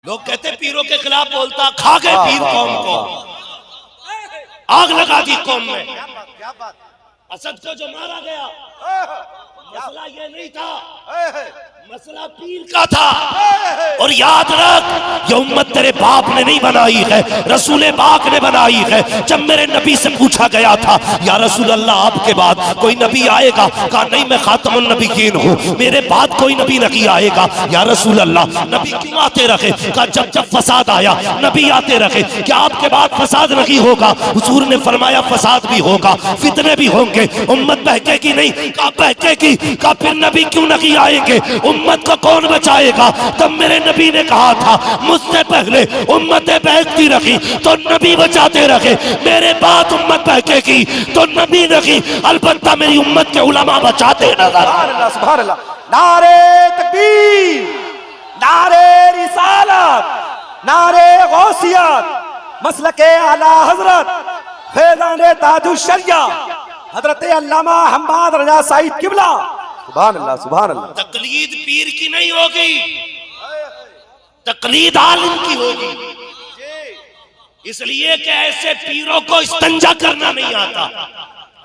लोग कहते पीरों के खिलाफ बोलता, खा गए पीर कौम को, आग लगा दी कौम में। क्या बात। असद को जो मारा गया मसला ये नहीं था, मसला पीर का था। और याद रख, ये उम्मत तेरे बाप ने नहीं बनाई है, रसूल पाक ने बनाई है। जब मेरे नबी से पूछा गया था, या रसूल अल्लाह आपके बाद कोई नबी आएगा? कहा नहीं, मैं खातमुन नबीयीन हूँ, मेरे बाद कोई नबी नहीं आएगा। या रसूल अल्लाह नबी क्यों आते रहे? कहा जब जब फसाद आया नबी आते रहे। क्या आपके बाद फसाद नहीं होगा? हुजूर ने फरमाया फसाद भी होगा, फितने भी होंगे, उम्मत बहकेगी नहीं। कहा बहकेगी। कहा फिर नबी क्यों नहीं आएंगे? उम्मत को कौन बचाएगा? तब मेरे नबी ने कहा था, मुझसे पहले उम्मतें बहकती रही तो नबी बचाते रहे, मेरे बाद उम्मत बहकेगी तो नबी नहीं, अलबत्ता मेरी उम्मत के उलमा बचाते नजर। सुभान अल्लाह। नारे तकबीर, नारे रिसालत, नारे गौसियत, मसलके आला हजरत फैज़ान ताजुश शरिया हजरत अल्लामा हम्माद रजा साहिब किबला। सुभान अल्लाह, सुभान अल्लाह। तकलीद पीर की नहीं होगी, तकलीद आलिम की होगी। इसलिए कि ऐसे पीरों को इस्तंजा करना नहीं आता,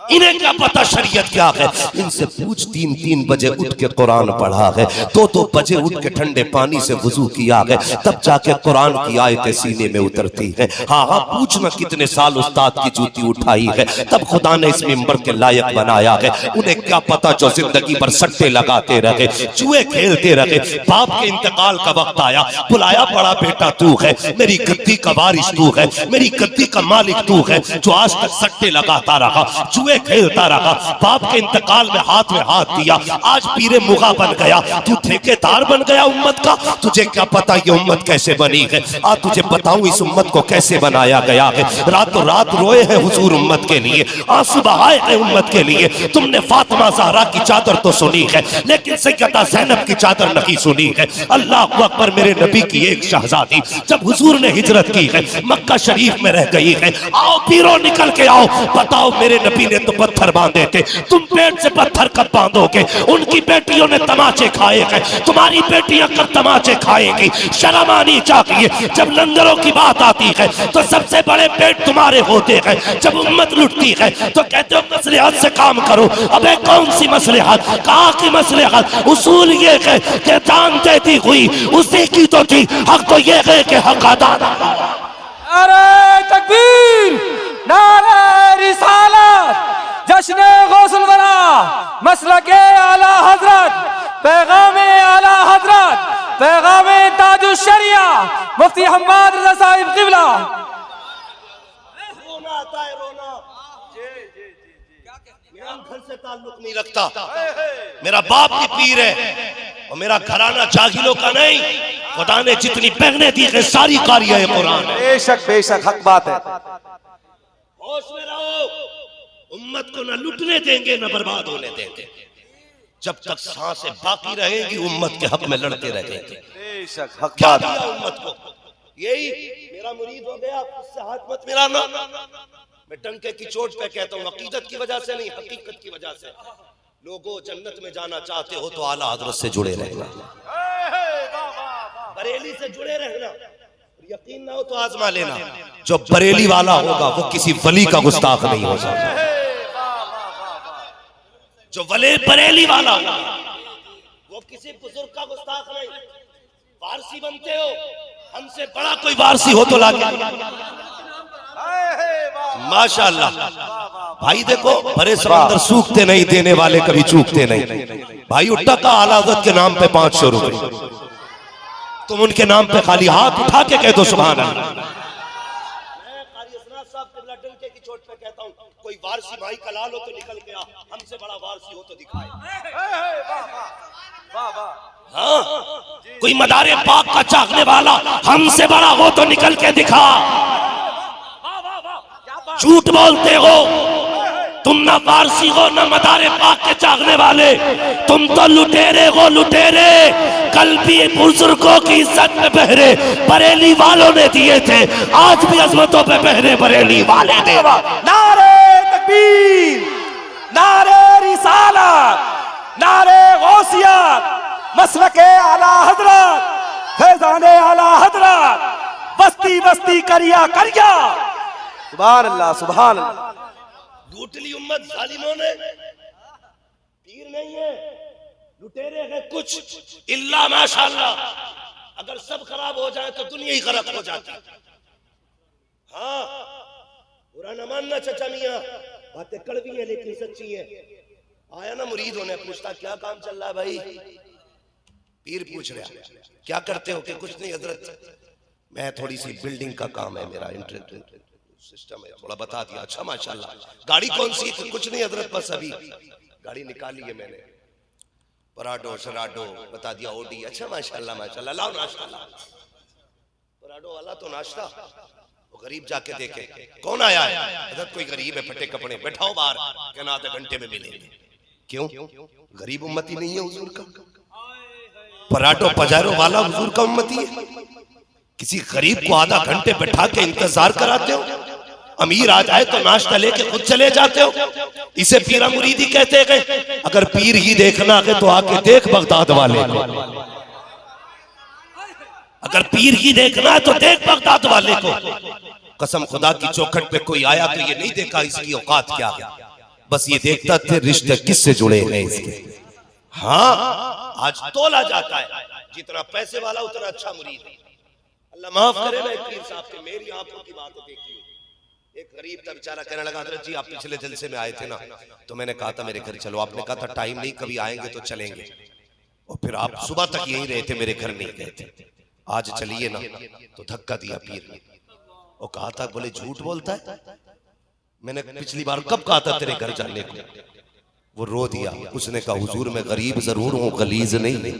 इन्हें क्या पता शरीयत क्या है। इनसे पूछ, 3-3 बजे उठ के कुरान पढ़ा है, 2-2 बजे उठ के ठंडे पानी से वुजू किया है, तब जाके कुरान की आयतें सीने में उतरती है। हाँ हाँ, पूछना कितने साल उस्ताद की जूती उठाई है, तब खुदा ने इस मिंबर के लायक बनाया है। उन्हें क्या पता जो जिंदगी भर सट्टे लगाते रहे, जुए खेलते रहे। बाप के इंतकाल का वक्त आया, बुलाया, बड़ा बेटा तू है, मेरी गद्दी का वारिस तू है, मेरी गद्दी का मालिक तू है, जो आज तक सट्टे लगाता रहा, जुए खेलता रहा। बाप के इंतकाल में हाथ दिया, आज पीरे मुगा बन गया, तू ठेकेदार बन गया उम्मत का। तुझे क्या पता ये उम्मत कैसे बनी है? आज तुझे बताऊं इस उम्मत को कैसे बनाया गया है। रातों रात रोए हैं हुजूर उम्मत के लिए, आंसू बहाए हैं उम्मत के लिए। तुमने फातिमा ज़हरा की चादर तो सुनी है, लेकिन सैयदा ज़ैनब की चादर नहीं सुनी है। अल्लाह अकबर। मेरे नबी की एक शहजादी जब हुजूर ने हिजरत की है, मक्का शरीफ में रह गई है। आओ पीरो निकल के आओ, बताओ मेरे नबी ने तो पत्थर बांधे थे, तुम पेट से पत्थर कब बांधोगे? उनकी बेटियों ने तमाचे खाए हैं, तुम्हारी बेटियां कब तमाचे खाएंगी? शर्म आनी चाहिए। जब लंगरों की बात आती है तो सबसे बड़े पेट तुम्हारे होते हैं। जब उम्मत लुटती है तो कहते हो मसलहत से काम करो। अबे कौन सी मसलहत? कहा की मसलहत? उसूल ये है कि जान देती हुई उसी की तो थी, हक तो ये है कि हक अदा। नारे तकबीर, नारे रिसालत, जश्न गौसुल वरा, मसलके आला हजरत, पैगामे आला हजरत, पैगामे ताजुश शरिया, मुफ्ती हम्माद रजा साहिब किबला। रोना आता है, रोना। मेरा घर से ताल्लुक नहीं रखता, मेरा बाप की पीर है और मेरा घराना जाहिलों का नहीं। खुदा ने जितनी पहने दी है सारी कारी है कुरान। बेशक बेशक हक बात है। होश में रहो, उम्मत को न लुटने देंगे न बर्बाद होने देंगे। जब तक सांसें बाकी रहेगी उम्मत के हक में लड़ते रहेंगे। बेशक हक क्या बात। दिया उम्मत को? यही मेरा मुरीद हो गया, उससे हाथ मत मिलाना। मैं डंके की चोट पे कहता हूँ, अकीदत की वजह से नहीं, हकीकत की वजह से। लोगों, जन्नत में जाना चाहते हो तो आला हजरत से जुड़े रहना, बरेली से जुड़े रहना। यकीन ना हो तो आजमा लेना, जो बरेली वाला होगा वो किसी वली का गुस्ताख नहीं हो सकता। जो बरेली वाला होगा वो किसी बुजुर्ग का गुस्ताख नहीं। वारसी बनते हो, हमसे बड़ा कोई वारसी हो तो लागे। माशाअल्लाह भाई, देखो भरे समंदर सूखते नहीं, देने वाले कभी चूकते नहीं। भाई उट्टा का आला हज़रत के नाम पे 500 रुपए, तुम उनके नाम पे खाली हाथ उठा के कह दो सुभान अल्लाह। मैं कारी असनाद साहब किबला डंके की चोट पे कहता हूं, कोई वारसी भाई का लाल हो तो निकल के आ, हमसे बड़ा वारसी हो तो दिखाए। हाँ, कोई मदारे पाक का चाहने वाला हमसे बड़ा हो तो निकल के दिखा। झूठ बोलते हो तुम, ना वारसी हो ना मदारे पाक के चाहने वाले, तुम तो लुटेरे हो, लुटेरे। कल भी बुजुर्गों की इज्जत में पहरे बरेली वालों ने दिए थे, आज भी अजमतों पे पहरे बरेली वाले दे। नारे तकबीर, नारे रिसालत, नारे गौसियत, मसलके आला हजरत, फैज़ान आला हजरत। बस्ती करिया करिया। सुभान अल्लाह सुभान अल्लाह। लूट ली उम्मत जालिमों ने, पीर नहीं है, लुटेरे हैं कुछ, इल्ला माशाअल्लाह। अगर सब खराब हो जाए तो दुनिया ही खराब हो जाती। हाँ, बुरा न मानना चचा मियां, बातें कड़वी है लेकिन सच्ची है। आया ना मुरीद होने, पूछता क्या काम चल रहा है भाई? पीर पूछ रहा क्या करते हो? कि कुछ नहीं हजरत, मैं थोड़ी सी बिल्डिंग का काम है मेरा, इंटरेस्ट सिस्टम है, थोड़ा बता दिया। अच्छा माशाल्लाह, गाड़ी कौन सी? कुछ नहीं हजरत, बस अभी गाड़ी निकाली है मैंने, पराडो शराडो बता दिया, ओडी। अच्छा माशाल्लाह माशाल्लाह, लाओ नाश्ता लाओ। पराडो वाला तो नाश्ता, वो गरीब जाके देखे कौन आया है? हजरत कोई गरीब है, फटे कपड़े, बैठाओ बाहर, कहना आधे घंटे में मिलेंगे। क्यों? गरीब उम्मती नहीं है हुजूर का? पराठो पजारो वाला हुजूर का उम्मती है? किसी गरीब को आधा घंटे बैठा के इंतजार कराते हो? अमीर आ जाए तो नाश्ता लेके खुद चले जाते हो? इसे पीरा मुरीदी कहते हैं। अगर पीर ही देखना है तो आके देख बगदाद वाले को। अगर पीर ही देखना है तो देख बगदाद वाले को। कसम खुदा की चौखट पे कोई आया तो ये नहीं देखा इसकी औकात क्या है, बस ये देखता थे रिश्ते किससे जुड़े हैं इसके। हाँ, आज तोला जाता है, जितना पैसे वाला उतना अच्छा मुरीद है। अल्लाह माफ करे ना पीर साहब के, मेरी आंखों की बात देखी। एक गरीब था बेचारा, कहने लगा हजरत जी आप पिछले जलसे में आए थे ना, तो मैंने कहा था मेरे घर चलो। आपने कहा था टाइम नहीं, कभी आएंगे तो चलेंगे, और फिर आप सुबह तक यहीं रहे थे, मेरे घर नहीं गए थे। आज चलिए ना, तो धक्का दिया पीर ने और कहा था, बोले झूठ बोलता है, मैंने पिछली बार कब कहा था तेरे घर जाने को? वो रो दिया। उसने कहा हुजूर मैं गरीब जरूर हूँ, गलीज नहीं,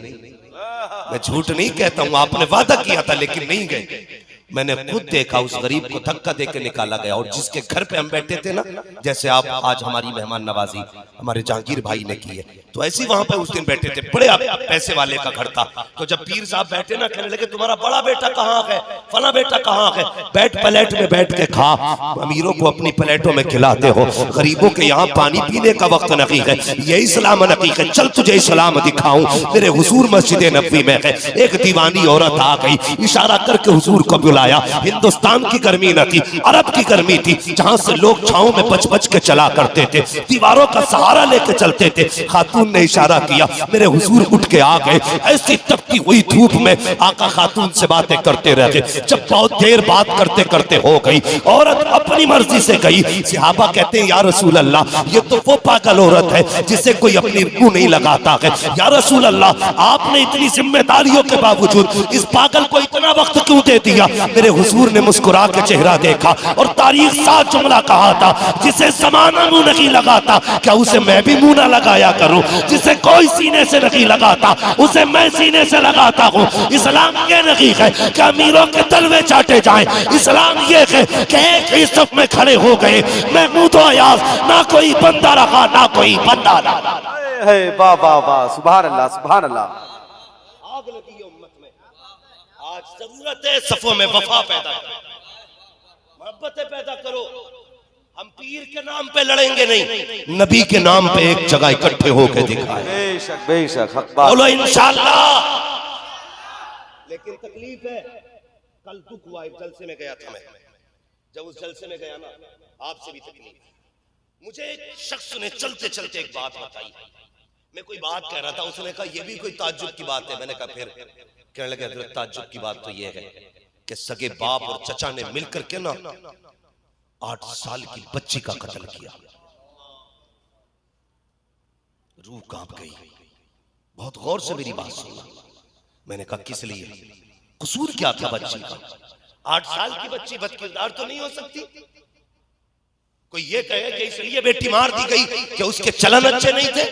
मैं झूठ नहीं कहता हूँ, आपने वादा किया था लेकिन नहीं गए। मैंने खुद देखा उस गरीब को धक्का देकर निकाला गया। और जिसके घर पे हम बैठे थे ना, जैसे आप आज हमारी मेहमान नवाजी हमारे जहांगीर भाई ने की है, तो ऐसे ही वहां पे उस दिन बैठे थे, बड़े पैसे वाले का घर था। तो जब पीर साहब बैठे ना, कहने लगे तुम्हारा बड़ा बेटा कहाँ है, फला बेटा कहाँ है? बैठ प्लेट में बैठ के खा, अमीरों को अपनी प्लेटों में खिलाते हो, गरीबों के यहाँ पानी पीने का वक्त नहीं है। ये इस्लाम नहीं है, चल तुझे इस्लाम दिखाऊं। मेरे हुजूर मस्जिद नबवी में है, एक दीवानी औरत आ गई, इशारा करके हुजूर को बुलाया। हिंदुस्तान की गर्मी न थी, अरब की गर्मी थी, जहां से लोग छांव में बच बच के चला करते थे, दीवारों का सहारा लेके चलते थे। खातून ने इशारा किया, मेरे हुजूर उठ के आ गए। ऐसी तपती हुई धूप में आका खातून से बातें करते रह गए। जब बहुत देर बात करते करते हो गई, औरत अपनी मर्जी से गई। सहाबा कहते हैं या रसूल अल्लाह, ये तो वो पागल औरत है जिसे कोई अपनी रूह नहीं लगाता है। या रसूल अल्लाह, आपने इतनी जिम्मेदारियों के बावजूद इस पागल को इतना वक्त क्यों दे दिया? मेरे हुजूर ने मुस्कुरा के चेहरा देखा और तारीख साथ जुमला कहा था, जिसे जमाना मुंह नहीं लगाता, क्या उसे मैं भी मुंह ना लगाया करूं? जिसे कोई सीने से नहीं लगाता, उसे मैं सीने से लगाता हूं। इस्लाम ये नहीं है कि अमीरों के तलवे चाटे जाएं, इस्लाम ये है कि एक ही सफ में खड़े हो गए, महमूद अयाज, ना कोई बंदा रहा ना कोई बंदा रहा। वाह वाह वाह, सुभान अल्लाह सुभान अल्लाह। आग लगी उम्मत में, आज जरूरत है सफों में वफा पैदा करो, मोहब्बतें पैदा करो। हम पीर के नाम पे लड़ेंगे नहीं, नबी के नाम पे एक जगह इकट्ठे होकर दिखाएं। बेशक बेशक, हक बात। बोलो इंशाअल्लाह। लेकिन तकलीफ है, कल दुख हुआ, एक जलसे में गया था मैं, जब उस जलसे में गया ना, आपसे भी तकलीफ। मुझे एक शख्स ने चलते चलते एक बात बताई, मैं कोई बात कह रहा था, उसने कहा ये भी कोई ताज्जुब की बात है। मैंने कहा फिर? कहने लगे हजरत ताज्जुब की बात तो ये है कि सगे बाप और चचा ने मिलकर के ना 8 साल की बच्ची का कत्ल किया। रूह कांप गई। बहुत गौर से मेरी बात सुनना। मैंने कहा किस लिए? कसूर क्या था बच्ची का? 8 साल की बच्ची बदकिरदार तो नहीं हो सकती। कोई ये कहे कि इसलिए बेटी मार दी गई कि उसके चलन अच्छे नहीं थे,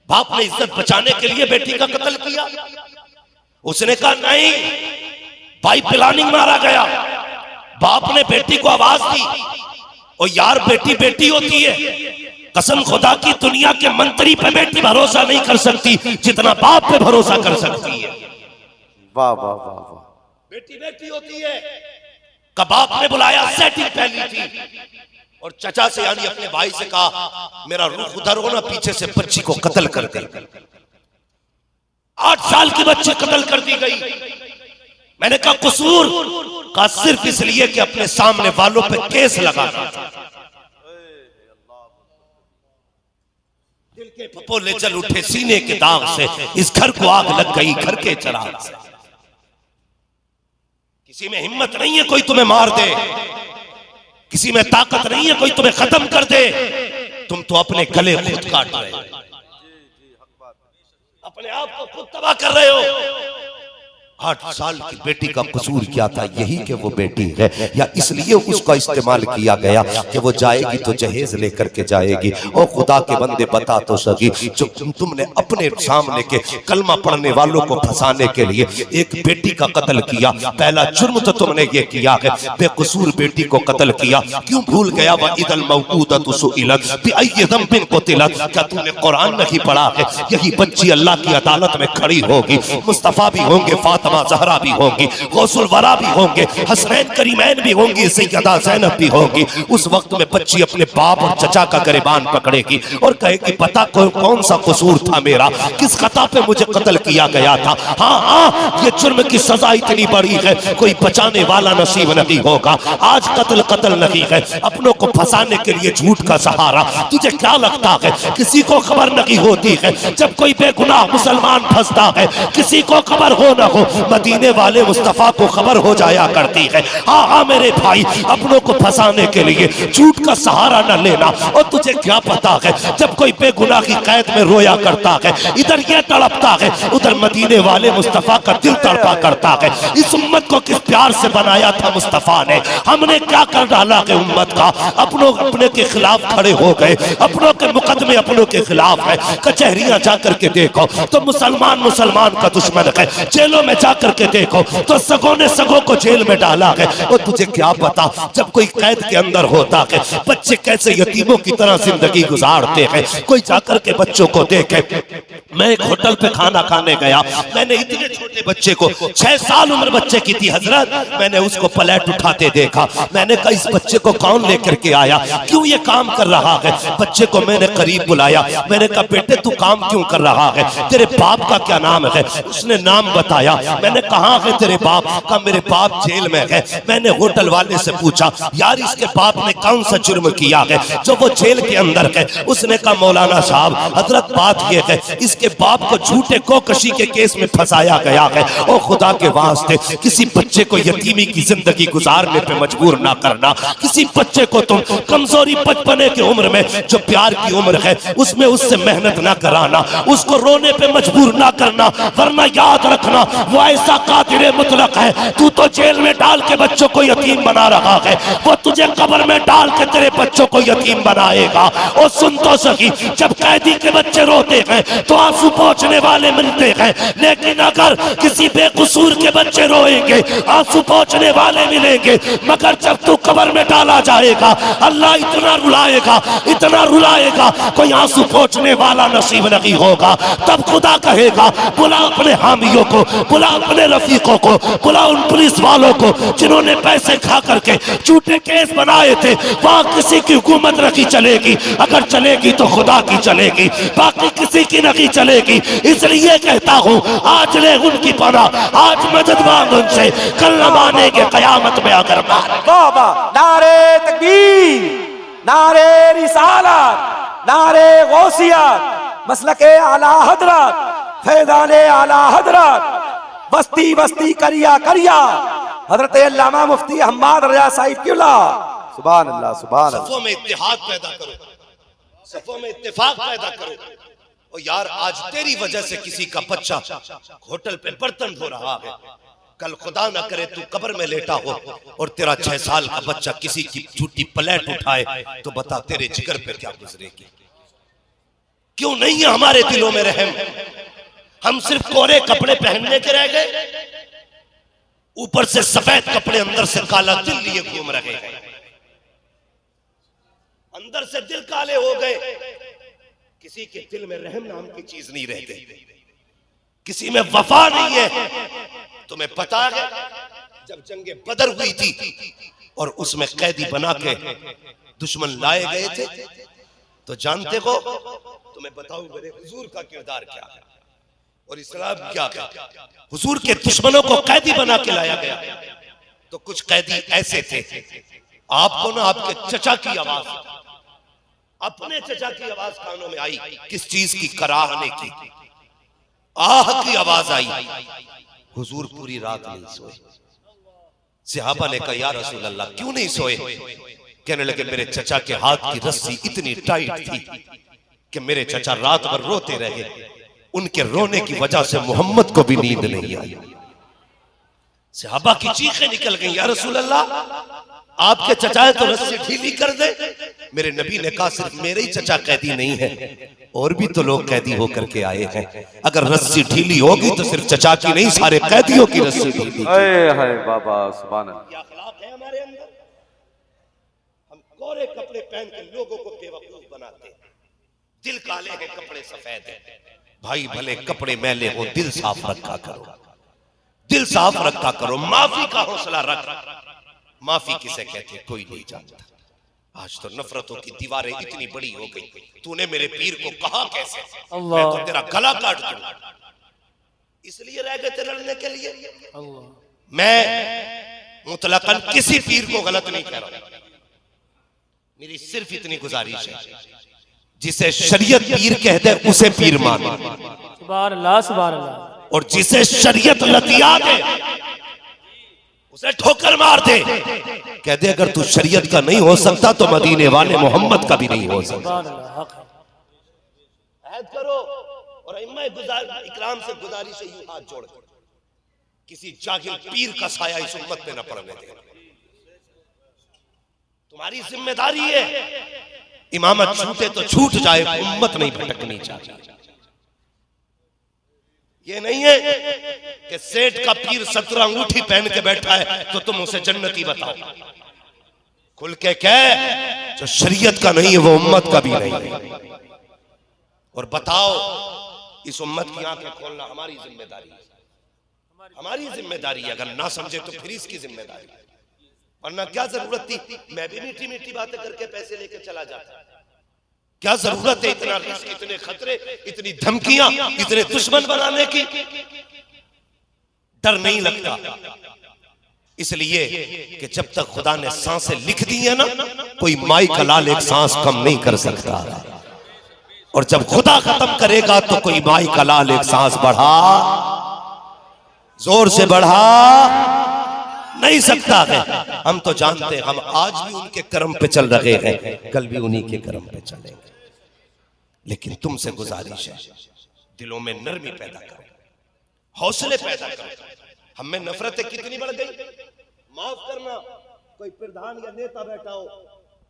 बाप ने इज्जत बचाने के लिए बेटी का कत्ल किया। उसने कहा नहीं, बाई प्लानिंग मारा गया। बाप ने बेटी को आवाज दी, और यार बेटी बेटी होती है। कसम खुदा की, दुनिया के मंत्री पे बेटी भरोसा नहीं कर सकती जितना बाप पे भरोसा कर सकती है। वाह वाह वाह वाह, बेटी बेटी होती है। का बाप ने बुलाया, सेटिंग पहली थी, और चचा से यानी अपने भाई से कहा मेरा रुख उधर हो ना, पीछे से बच्ची को कत्ल कर दे। 8 साल की बच्ची कत्ल कर दी गई। मैंने कहा कसूर का सिर्फ इसलिए कि अपने सामने वालों पे केस लगाना था। दिल के फपोले जल उठे सीने के दाग से, इस घर को आग लग गई घर के चिराग से। किसी में हिम्मत नहीं है कोई तुम्हें मार दे, किसी में ताकत नहीं है कोई तुम्हें खत्म कर दे। तुम तो अपने गले खुद काट रहे हो, अपने आप को खुद तबाह कर रहे हो। 8 साल की बेटी का कसूर क्या था? यही कि वो बेटी है, या इसलिए उसका इस्तेमाल किया गया कि वो जाएगी तो जहेज लेकर के जाएगी। और खुदा के बंदे बता तो सकी, जो तुमने अपने सामने के कलमा पढ़ने वालों को फंसाने के लिए एक बेटी का कत्ल किया, पहला जुर्म तो तुमने ये किया है, बेकसूर बेटी को कत्ल किया। क्यों भूल गया? वह इदल मौऊदतु सुइलत बिअय्यि ज़ंबिन क़ुतिलत। क्या तूने कुरान नहीं पढ़ा है? यही बच्ची अल्लाह की अदालत में खड़ी होगी, मुस्तफा भी होंगे, फातिमा ज़हरा भी होंगी, गौसुल वरा भी होंगे, हसनैन करीमैन भी होंगी, सैयदा ज़ैनब भी होंगी। उस वक्त में बच्ची अपने बाप और चचा का गिरबान पकड़ेगी और कहेगी, पता कौन सा कसूर था मेरा, किस खता पे मुझे कत्ल किया गया था। हाँ, ये जुर्म की सजा इतनी बड़ी है, कोई बचाने वाला नसीब नहीं होगा। आज कत्ल नहीं है, अपनों को फंसाने के लिए झूठ का सहारा। तुझे क्या लगता है किसी को खबर नहीं होती है? जब कोई बेगुनाह मुसलमान फंसता है, किसी को खबर हो न हो, मदीने वाले मुस्तफा को खबर हो जाया करती है। हाँ हाँ मेरे भाई, अपनों को फंसाने के लिए झूठ का सहारा न लेना। और तुझे क्या पता है, जब कोई बेगुनाह की कैद में रोया करता है, इधर ये तड़पता है, उधर मदीने वाले मुस्तफा का दिल तड़पा करता है। इस उम्मत को किस प्यार से बनाया था मुस्तफा ने, हमने क्या कर डाला है उम्मत का? अपनों अपने के खिलाफ खड़े हो गए, अपनों के मुकदमे अपनों के खिलाफ है। कचहरियां जाकर के देखो तो मुसलमान का दुश्मन है, जेलों में जाकर के देखो तो सगों ने सगों को जेल में डाला है। और तुझे क्या पता, जब कोई कैद के अंदर होता है, बच्चे कैसे यतीमों की तरह जिंदगी गुजारते हैं। कोई जाकर के बच्चों को देखे। मैं एक होटल पे खाना खाने गया, मैंने इतने छोटे बच्चे को, 6 साल उम्र बच्चे की थी हजरत, मैंने उसको प्लेट उठाते देखा। मैंने कहा, इस बच्चे को कौन लेकर के आया, क्यों ये काम कर रहा है? बच्चे को मैंने करीब बुलाया, मैंने कहा, बेटे तू काम क्यों कर रहा है, तेरे बाप का क्या नाम है? उसने नाम बताया। मैंने कहा है तेरे बाप का? मेरे बाप जेल में है। मैंने होटल वाले से पूछा, यार इसके बाप ने कौन सा जुर्म किया है जो वो जेल के अंदर है? उसने कहा, मौलाना साहब हजरत बात ये है, इसके बाप को झूठे कोकशी के केस में फंसाया गया है। और खुदा के वास्ते किसी बच्चे को यतीमी की जिंदगी गुजारने पे मजबूर ना करना। किसी बच्चे को तुम कमजोरी बचपने की उम्र में, जो प्यार की उम्र है, उसमें उससे मेहनत ना कराना, उसको रोने पे मजबूर ना करना। वरना याद रखना, वो ऐसा कातिल मुतलक है, तू तो जेल में डाल के बच्चों को यतीम बना रहा है, वो तुझे कब्र में डाल के तेरे बच्चों को यतीम बनाएगा। और सुन तो सकी, जब कैदी के बच्चे रोते हैं तो आंसू पोंछने वाले मिलते हैं, लेकिन अगर किसी बेकसूर के बच्चे रोएंगे, आंसू पोंछने वाले मिलेंगे। मगर जब तू कब्र में डाला जाएगा, अल्लाह इतना रुलाएगा, कोई आंसू पोंछने वाला नसीब नहीं होगा। तब खुदा कहेगा, बुला अपने हामियों को, बुला अपने रफीकों को, बुला उन पुलिस वालों को जिन्होंने पैसे खा करके झूठे केस बनाए थे। वहां किसी की हुकूमत नहीं चलेगी, अगर चलेगी तो खुदा की चलेगी, बाकी किसी की नहीं चलेगी। इसलिए कहता हूं, आज ले उनकी पनाह, आज मदद मांग उनसे, कल न मानेंगे कयामत में अगर मान। बाबा नारे तकबीर, नारे रिसालत, नारे गौसियत, मसलके आला हजरत, फैज़ाने आला हजरत, बस्ती बस्ती करिया करिया, हजरत अल्लामा मुफ्ती हम्माद रजा साहिब क्यूला। सुभान अल्लाह, सुभान अल्लाह। सफों में इत्तेहाद पैदा करो, सफों में इत्तेफाक पैदा करो। और यार, आज तेरी वजह से किसी का बच्चा होटल पे बर्तन धो रहा है, कल खुदा ना करे तू कब्र में लेटा हो और तेरा 6 साल का बच्चा किसी की झूठी प्लेट उठाए, तो बता तेरे जिगर पे क्या गुजरेगी? क्यों नहीं है हमारे दिलों में रहम? हम सिर्फ कोरे कपड़े पहनने के रह गए, ऊपर से सफेद कपड़े, अंदर से काला दिल लिए घूम रहे हैं। अंदर से दिल काले हो गए, किसी के दिल में रहम नाम की चीज नहीं रह गई, किसी में वफा नहीं है। तुम्हें पता है, जब जंगे बदर हुई थी और उसमें कैदी बना के दुश्मन लाए गए थे, तो जानते हो, तुम्हें बताऊं मेरे हुजूर का किरदार क्या है और इस्लाम क्या है। हुजूर के दुश्मनों को कैदी बना के लाया गया, तो कुछ कैदी ऐसे थे, आपको ना आपके चचा की आवाज, अपने चचा की आवाज कानों में आई, किस चीज की? कराहने की, आह की आवाज आई। हुजूर पूरी रात नहीं सोए। सहाबा ने कहा या रसूल अल्लाह क्यों नहीं सोए? कहने लगे मेरे चचा के हाथ की रस्सी इतनी टाइट थी कि मेरे चचा रात भर रोते रहे, उनके रोने की वजह से मोहम्मद को भी नींद नहीं आई। सहाबा की चीखें निकल गई, या रसूल अल्लाह आपके चचा है तो रस्सी ढीली कर दे। मेरे नबी ने कहा सिर्फ मेरे ही चचा कैदी नहीं है, और भी तो लोग कैदी होकर के आए हैं। अगर रस्सी ढीली होगी तो सिर्फ चचा की नहीं, सारे कैदियों की रस्सी ढीली। हाय बाबा सुभान अल्लाह। ये अखलाक है हमारे अंदर। हम कोरे कपड़े पहन के लोगों को बेवकूफ बनाते हैं। दिल काले हैं, कपड़े सफेद हैं। भाई भले कपड़े मैले हो, दिल साफ रखा करो, दिल साफ रखा करो। माफी का हौसला रख। माफी किसे कहते कोई नहीं जानता। आज तो नफरतों की दीवारें इतनी बड़ी हो गई। तूने मेरे पीर को कहा कैसे? मैं तो तेरा गला काट दूं। इसलिए रह गए थे लड़ने के लिए। मैं मुतलकन किसी पीर को गलत नहीं कह रहा। मेरी सिर्फ इतनी गुजारिश है, जिसे शरीयत पीर कहते उसे पीर मानो, सुभान अल्लाह सुभान अल्लाह। और जिसे शरीयत लतिया दे उसे ठोकर मार दे। कह दे अगर तू शरीयत का नहीं हो सकता तो मदीने वाले मोहम्मद का भी नहीं हो सकता। ऐद करो और इम्मा इकराम से गुजारिश है, यूं हाथ जोड़ किसी जाहिल पीर का साया इस उम्मत में न पड़ने दे। तुम्हारी जिम्मेदारी है। इमामत छूटे तो छूट जाए, उम्मत नहीं भटकनी चाहिए। ये नहीं है कि सेठ का पीर 17 अंगूठी पहन के बैठा है तो तुम उसे जन्नती बताओ। खुल के कह जो शरीयत का नहीं है वो उम्मत का भी नहीं है। और बताओ इस उम्मत की आंखें खोलना हमारी जिम्मेदारी है, हमारी जिम्मेदारी है। अगर ना समझे तो फिर इसकी जिम्मेदारी है, वरना क्या जरूरत थी? मैं भी मीठी मीठी बातें करके पैसे लेके चला जाता। क्या जरूरत है इतना रिस्क, इतने खतरे, इतनी धमकियां, इतने दुश्मन बनाने की? डर नहीं लगता इसलिए कि जब तक खुदा ने सांसें लिख दी है ना, कोई माई का लाल एक सांस कम नहीं कर सकता। और जब खुदा खत्म करेगा तो कोई माई का लाल एक सांस बढ़ा, जोर से बढ़ा नहीं सकता है। हम तो जानते हैं, हम आज भी उनके कर्म पे चल रहे हैं, कल भी उन्हीं के कर्म पे चलेंगे। लेकिन तुमसे गुजारिश है, दिलों में नरमी पैदा करो, हौसले पैदा करो। हम में नफरतें कितनी बढ़ गई। माफ करना, कोई प्रधान या नेता बैठा हो,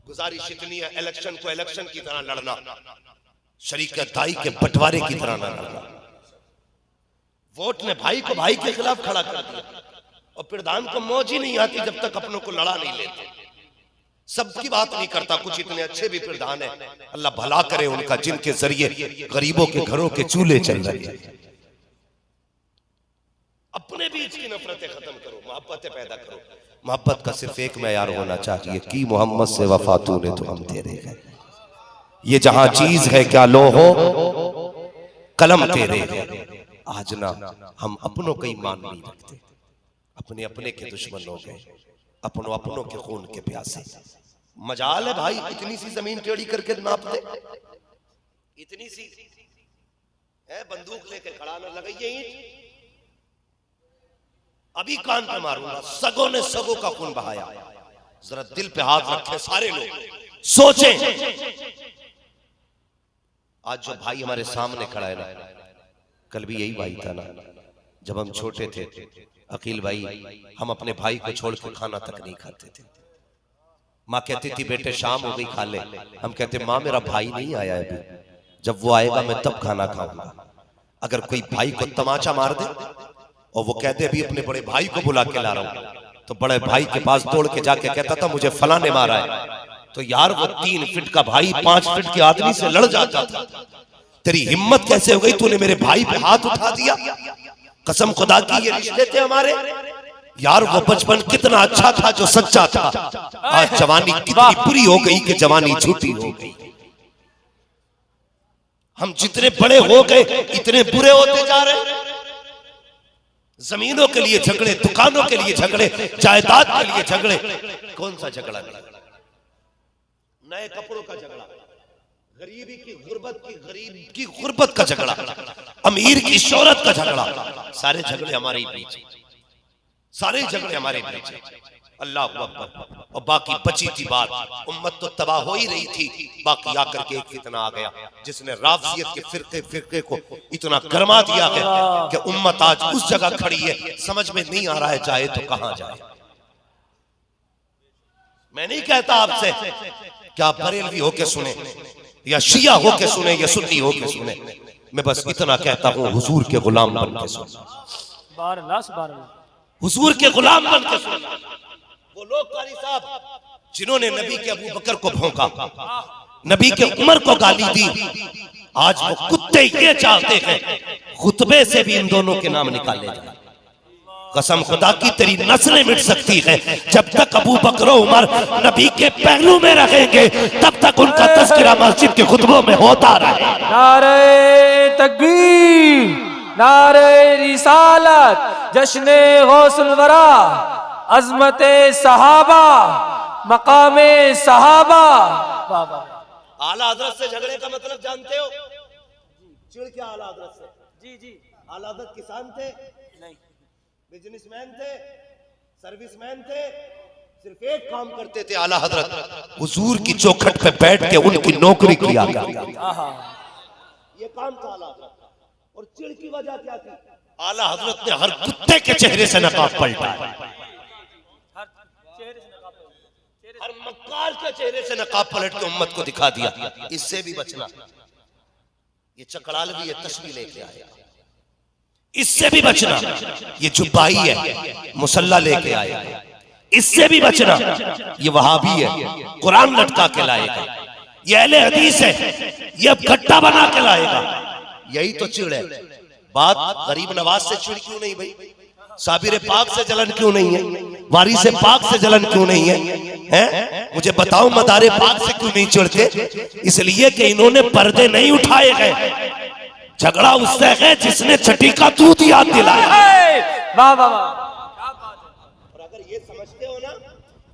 गुजारिश इतनी है इलेक्शन को इलेक्शन की तरह लड़ना, शरीकत दाई के बंटवारे की तरह ना लड़ना। वोट ने भाई को भाई के खिलाफ खड़ा कर दिया, और प्रधान को मौज ही नहीं आती जब तक अपनों को लड़ा नहीं लेते। सबकी बात नहीं करता, कुछ इतने अच्छे भी प्रधान है, अल्लाह भला करे उनका, जिनके जरिए गरीबों के घरों के चूल्हे चल रहे हैं। अपने बीच की नफरतें खत्म करो, मोहब्बतें पैदा करो। मोहब्बत का सिर्फ एक मैयार होना चाहिए कि मोहम्मद से वफा तूने तो हम तेरे हैं। ये जहां चीज है क्या लो हो कलम तेरे है। आज ना हम अपनों का ईमान नहीं रखते, अपने अपने के दुश्मन हो गए, अपनों अपनों के खून के प्यासे। मजाल है भाई, इतनी सी जमीन टेढ़ी करके नाप दे, इतनी सी है, बंदूक लेके खड़ा न लगाइए ईंट। अभी कान पे मारूंगा, सगों ने सगों का खून बहाया। जरा दिल पे हाथ रखे सारे लोग, सोचें। आज जो भाई हमारे सामने खड़ा है ना, कल भी यही भाई था ना। जब हम छोटे थे अकील भाई, हम अपने भाई को छोड़ के खाना तक नहीं खाते थे। माँ कहती थी बेटे शाम हो गई खा ले। हम कहते माँ मेरा भाई नहीं आया अभी, जब वो आएगा मैं तब खाना खाऊंगा। अगर कोई भाई को तमाचा मार दे और वो कहते अभी अपने बड़े भाई को बुला के ला रहा हूं, तो बड़े भाई के पास दौड़ के जाके कहता था मुझे फला ने मारा है। तो यार वो 3 फीट का भाई 5 फीट के आदमी से लड़ जाता था। तेरी हिम्मत कैसे हो गई, तूने मेरे भाई पे हाथ उठा दिया। कसम खुदा की ये रिश्ते थे हमारे। यार वो बचपन कितना अच्छा था जो सच्चा था। आज जवानी कितनी बुरी हो गई कि जवानी झूठी हो गई। हम जितने बड़े हो गए इतने बुरे होते जा रहे हैं। जमीनों के लिए झगड़े, दुकानों के लिए झगड़े, जायदाद के लिए झगड़े। कौन सा झगड़ा नहीं? नए कपड़ों का झगड़ा, गरीबी की गुर्बत की, गरीब की गुर्बत का झगड़ा, अमीर की शोहरत का झगड़ा। सारे झगड़े हमारे बीच, सारे झगड़े हमारे बीच। अल्लाह अकबर। और बाकी बची थी बात, उम्मत तो तबाह हो ही रही थी, बाकी आकर के एक फितना आ गया जिसने राफजियत के फिरके को इतना गरमा दिया है कि उम्मत आज उस जगह खड़ी है, समझ में नहीं आ रहा है जाए तो कहां जाए। मैं नहीं कहता आपसे कि आप बरेलवी होके सुने या शिया होके सुने या सुन्नी होके सुने, मैं बस इतना कहता हूं हुजूर के गुलाम बन के सुने, हुजूर के गुलाम बन के सुने। वो लोग कारी साहब जिन्होंने नबी के अबू बकर को भौंका, नबी के उमर को गाली दी, आज वो कुत्ते ये चाहते हैं खुतबे से भी इन दोनों के नाम निकाले जाए। कसम खुदा की तेरी नस्लें मिट सकती है, जब तक अबू बकर उमर नबी के पहलू में रहेंगे तब तक उनका तज़किरा मस्जिद के खुतबों में होता रहे। नारे तकबीर, नारे रिसालत, जश्ने गौसुल वरा, अज़मते सहाबा, मकामे सहाबा। आला हज़रत से झगड़े का मतलब जानते हो? चिढ़ क्या आला हज़रत से? जी जी। आला हज़रत किसान थे नहीं, बिजनेसमैन थे, सर्विसमैन थे, सिर्फ एक काम करते थे आला हज़रत हुजूर की चौखट पे बैठ के उनकी नौकरी किया करते। ये काम था आला हज़रत। और चिढ़ की वजह क्या थी? आला हज़रत ने हर कुत्ते के चेहरे से नकाब पलटा, हर मक्कार के चेहरे से नकाब पलट के उम्मत को दिखा दिया। इससे भी बचना, ये चकड़ाल भी ये तस्वीर लेके आया, इससे भी बचना, ये जुब्बाई है मुसल्ला लेके आया, इससे भी बचना, ये वहाबी है कुरान लटका के लाएगा, ये अहले हदीस है ये अब गट्टा बना के लाएगा। यही तो चिड़ है। बात गरीब नवाज से चिड़ क्यों नहीं भाई? साबिर पाक से जलन क्यों नहीं है? वारिस पाक से जलन क्यों नहीं है? हैं? मुझे बताओ मदारे पाक से क्यों नहीं चिढ़ते? इसलिए कि इन्होंने पर्दे नहीं उठाए गए। झगड़ा उससे है जिसने छठी का दूध याद दिलाया। वाह वाह वाह। और अगर ये समझते हो ना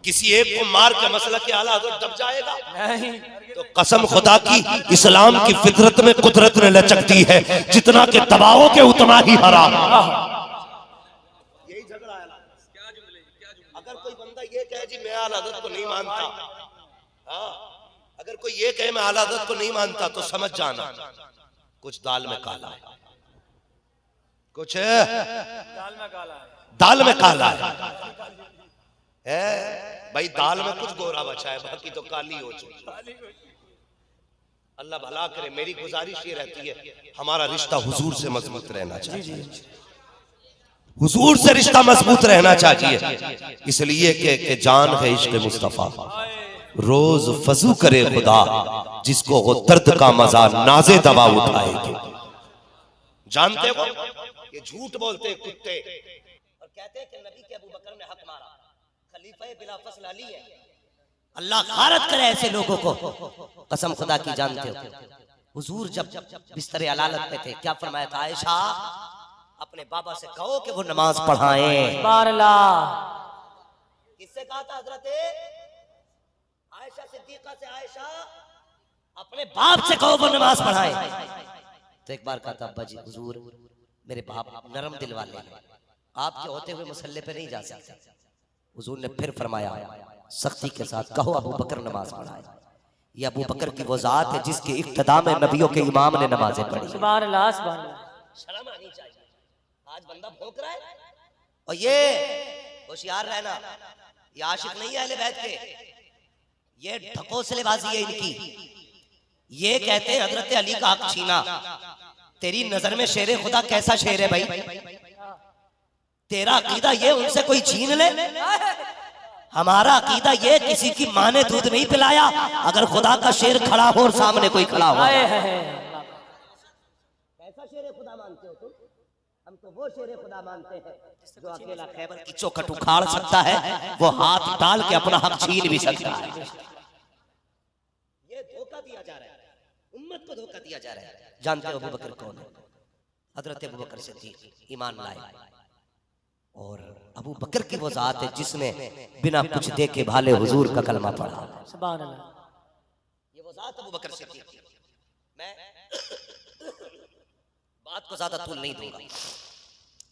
किसी एक को मार के मसला के आला हज़रत दब जाएगा, नहीं तो कसम खुदा की इस्लाम की फितरत में कुदरत ने लचकती है, जितना के दबाओगे उतना ही हराम। यही झगड़ा है। अगर कोई बंदा ये कहे जी मैं आला हज़रत को नहीं मानता, हाँ, अगर कोई ये कहे मैं आला हज़रत को नहीं मानता तो समझ जाना कुछ दाल में काला है, कुछ दाल में काला है भाई। दाल में कुछ गोरा बचा है, बाकी तो काली हो चुकी। अल्लाह भला करे। मेरी गुजारिश ये रहती है हमारा रिश्ता हुजूर से मजबूत रहना चाहिए, हुजूर से रिश्ता मजबूत रहना चाहिए, इसलिए कि जान है इश्क मुस्तफा, रोज फजू करे खुदा, जिसको वो दर्द का मजा नाजे दबा उठाएगी। जानते हो ये झूठ बोलते कुत्ते और कहते हैं कि नबी के अबू बकर ने हक मारा, खलीफा बिला फसल अली है। अल्लाह गारत करे ऐसे लोगों को। कसम खुदा की जानते हो हुजूर जब बिस्तर अलालत पे थे क्या फरमाया था? आयशा अपने बाबा से कहो कि वो नमाज पढ़ाएं। सुभान अल्लाह। किससे कहा था हजरत आयशा सिद्दीका से? आयशा अपने बाप से कहो वो नमाज पढ़ाए। तो एक बार कहा था अब्बा जी हुजूर मेरे बाप नरम दिल वाले हैं, आपके होते हुए मुसल्ले पे नहीं जा सकते। हुजूर ने फिर फरमाया सख्ती के साथ कहो अबू बकर नमाज पढ़ाए। ये अबू बकर की वो जात है जिसके इक्तदा में नबियों के इमाम ने नमाजें पढ़ी। सुभान अल्लाह सुभान अल्लाह। शर्म आनी चाहिए। आज बंदा भौंक रहा है और ये होशियार रहना, ये आशिक नहीं है अहले बैत के, ये ढकोसलेबाजी है इनकी। ये कहते हैं हजरत अली का हक छीना। तेरी नजर में शेर खुदा कैसा शेर है भाई? तेरा अकीदा ये उनसे कोई छीन ले? हमारा अकीदा ये किसी की माँ ने दूध नहीं पिलाया, अगर खुदा का शेर खड़ा हो और सामने कोई खड़ा हो। कैसा शेर खुदा मानते हो तुम? हम तो वो शेर खुदा मानते हैं जो अकेला खैबर की चौखट उखाड़ सकता है, वो हाथ डाल के अपना हक छीन भी सकता है। ये धोखा दिया जा रहा है, उम्मत को धोखा दिया जा रहा है। जानते हो अबू बकर कौन है? हजरत अबू बकर सिद्दीक ईमान लाए, और अबू बकर की वो जात है जिसने बिना कुछ देखे भाले हुजूर का कलमा पढ़ा। सुभान अल्लाह। ये वो जात अबू बकर सिद्दीक थी। मैं बात को ज्यादा तूल नहीं दूंगा,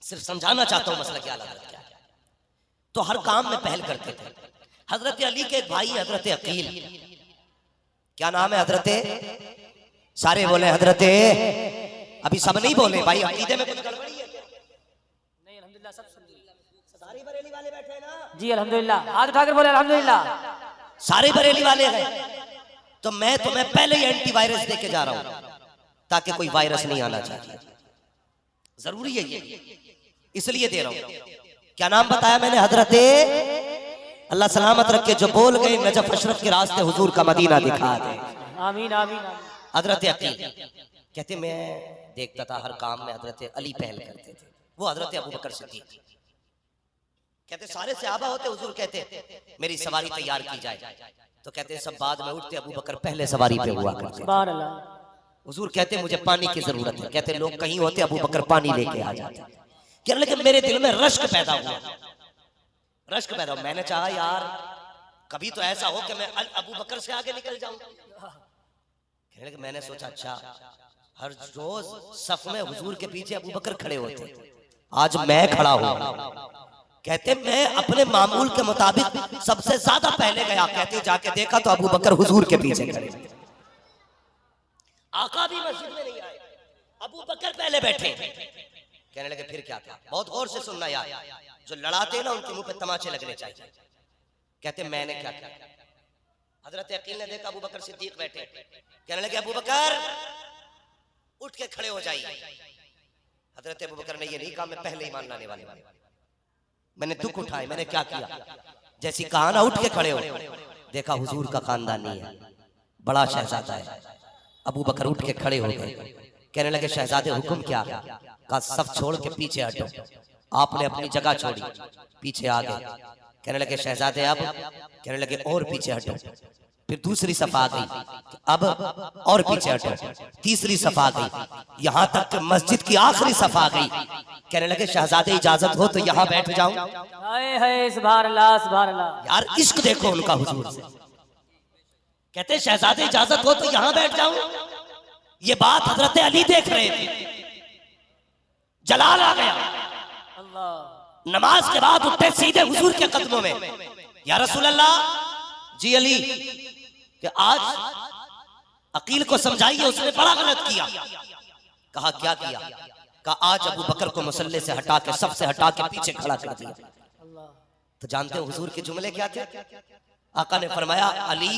सिर्फ समझाना चाहता हूं मसला क्या लगा क्या। तो हर काम में पहल करते थे। हजरत अली के एक भाई हजरत अकील, क्या नाम है हजरत, सारे बोले हजरत, अभी सब नहीं बोले भाई, अकीदे में कुछ गड़बड़ी है क्या? नहीं अल्हम्दुलिल्लाह सब सुन लिए। सारे बरेली वाले बैठे हैं ना? जी अल्हम्दुलिल्लाह, हाथ उठाकर बोले अल्हम्दुलिल्लाह। सारे बरेली वाले हैं। तो मैं तुम्हें पहले ही एंटीवायरस दे के जा रहा हूं ताकि कोई वायरस नहीं आना चाहिए। जरूरी है ये, इसलिए दे रहा हूं। क्या नाम बताया मैंने? हजरत, अल्लाह सलामत रखे, जो बोल गए नजफ अशरफ के रास्ते हुजूर का मदीना दिखा दे। आमीन आमीन आमीन। हजरत अकील कहते मैं देखता था हर काम में हजरत अली पहल करते थे, वो हजरत अबू बकर सिद्दीक। कहते सारे सहाबा होते, हुजूर कहते मेरी सवारी तैयार की जाए, तो कहते सब बाद में उठते, अबू बकर पहले सवारी पे हुआ करते। सुभान अल्लाह। हुजूर कहते मुझे पानी की जरूरत है, कहते लोग कहीं होते, अबू बकर पानी लेके आ जाते। कहने लगे मेरे दिल में रश्क पैदा हुआ, रश्क पैदा हुआ। मैंने चाहा यार कभी तो ऐसा हो कि मैं अबू बकर से आगे निकल जाऊं। कहने लगे मैंने सोचा अच्छा हर रोज सफ में हुजूर के पीछे अबू बकर खड़े होते, आज मैं खड़ा हूं। कहते मैं अपने मामूल के मुताबिक सबसे ज्यादा पहले गया। कहते जाके देखा तो अबू बकर हुजूर के पीछे खड़े। आका भी मस्जिद में नहीं आए, अबू बकर पहले बैठे। कहने लगे फिर क्या था? बहुत गौर से सुनना यार, जो लड़ाते ना उनके मुंह पे तमाचे लगने चाहिए। कहते मैंने क्या किया? हजरत अकील ने देखा अबू बकर सिद्दीक बैठे। कहने लगे अबू बकर उठ के खड़े हो जाइए। हजरत अबू बकर ने ये नहीं कहा मैं पहले ही मान लाने वाले, मैंने दुख उठाए, मैंने क्या किया? जैसी कहा ना उठ के खड़े हो, देखा हुजूर का खानदानी है, बड़ा शहजादा है। अबू बकर उठ के खड़े हो गए। कहने लगे शहजादे हुक्म क्या है? कहा सब छोड़ के पीछे हटो। आपने अपनी जगह छोड़ी, पीछे आ गए। कहने लगे शहजादे अब? कहने लगे और पीछे हटो। फिर दूसरी सफा आ गई, अब और पीछे हटो। तीसरी सफा आ गई, यहां तक कि मस्जिद की आखिरी सफा आ गई। कहने लगे शहजादे इजाजत हो तो यहां बैठ जाऊं। हाय हाय सुभान अल्लाह सुभान अल्लाह। यार इश्क देखो उनका हुजूर से। कहते शहजादे इजाजत हो तो यहां बैठ जाऊं। ये बात हजरत अली देख रहे थे, जलाल आ गया। अल्लाह। नमाज के बाद उठे सीधे हुजूर के कदमों में, या रसूल अल्लाह जी अली कि आज अकील को समझाइए, उसने बड़ा गलत किया। कहा क्या किया? कहा आज अबू बकर को मुसल्ले से हटा के, सबसे हटा के पीछे खड़ा कर दिया। तो जानते हो हुजूर के जुमले क्या थे? आका ने फरमाया अली